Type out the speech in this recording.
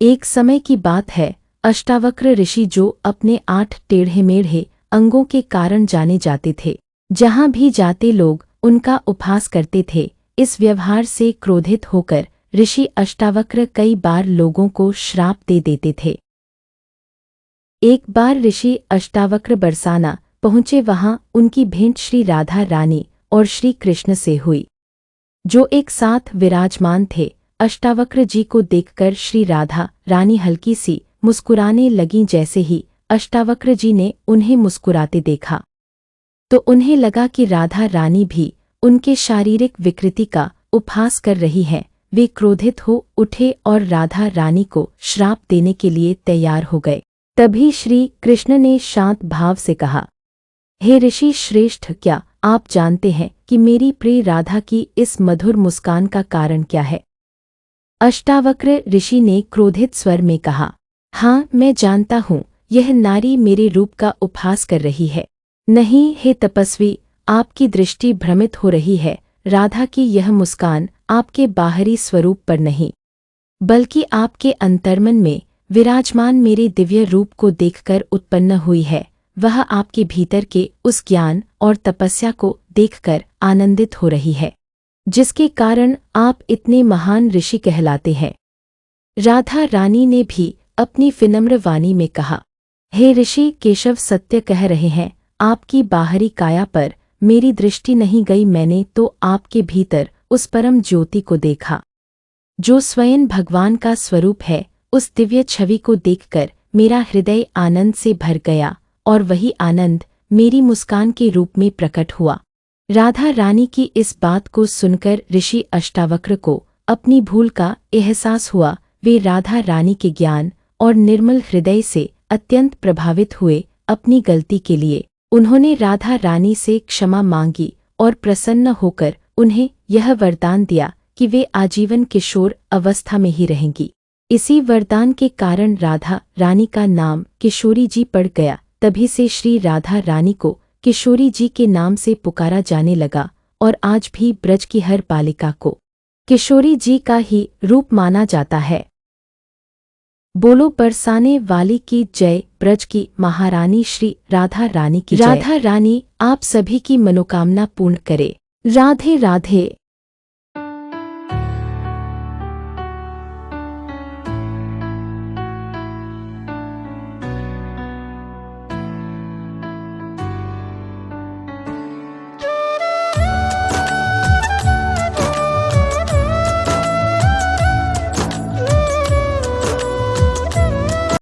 एक समय की बात है, अष्टावक्र ऋषि जो अपने 8 टेढ़े मेढ़े अंगों के कारण जाने जाते थे, जहाँ भी जाते लोग उनका उपहास करते थे। इस व्यवहार से क्रोधित होकर ऋषि अष्टावक्र कई बार लोगों को श्राप दे देते थे। एक बार ऋषि अष्टावक्र बरसाना पहुँचे। वहाँ उनकी भेंट श्री राधा रानी और श्री कृष्ण से हुई, जो एक साथ विराजमान थे। अष्टावक्र जी को देखकर श्री राधा रानी हल्की सी मुस्कुराने लगीं। जैसे ही अष्टावक्र जी ने उन्हें मुस्कुराते देखा तो उन्हें लगा कि राधा रानी भी उनके शारीरिक विकृति का उपहास कर रही है। वे क्रोधित हो उठे और राधा रानी को श्राप देने के लिए तैयार हो गए। तभी श्री कृष्ण ने शांत भाव से कहा, हे ऋषि श्रेष्ठ, क्या आप जानते हैं कि मेरी प्रिय राधा की इस मधुर मुस्कान का कारण क्या है? अष्टावक्र ऋषि ने क्रोधित स्वर में कहा, हाँ, मैं जानता हूँ, यह नारी मेरे रूप का उपहास कर रही है। नहीं हे तपस्वी, आपकी दृष्टि भ्रमित हो रही है। राधा की यह मुस्कान आपके बाहरी स्वरूप पर नहीं, बल्कि आपके अंतर्मन में विराजमान मेरे दिव्य रूप को देखकर उत्पन्न हुई है। वह आपके भीतर के उस ज्ञान और तपस्या को देखकर आनंदित हो रही है, जिसके कारण आप इतने महान ऋषि कहलाते हैं। राधा रानी ने भी अपनी विनम्र वाणी में कहा, हे ऋषि केशव, सत्य कह रहे हैं, आपकी बाहरी काया पर मेरी दृष्टि नहीं गई। मैंने तो आपके भीतर उस परम ज्योति को देखा, जो स्वयं भगवान का स्वरूप है। उस दिव्य छवि को देखकर मेरा हृदय आनंद से भर गया और वही आनंद मेरी मुस्कान के रूप में प्रकट हुआ। राधा रानी की इस बात को सुनकर ऋषि अष्टावक्र को अपनी भूल का एहसास हुआ। वे राधा रानी के ज्ञान और निर्मल हृदय से अत्यंत प्रभावित हुए। अपनी गलती के लिए उन्होंने राधा रानी से क्षमा मांगी और प्रसन्न होकर उन्हें यह वरदान दिया कि वे आजीवन किशोर अवस्था में ही रहेंगी। इसी वरदान के कारण राधा रानी का नाम किशोरी जी पड़ गया। तभी से श्री राधा रानी को किशोरी जी के नाम से पुकारा जाने लगा और आज भी ब्रज की हर बालिका को किशोरी जी का ही रूप माना जाता है। बोलो बरसाने वाली की जय, ब्रज की महारानी श्री राधा रानी की जय। राधा रानी आप सभी की मनोकामना पूर्ण करे। राधे राधे।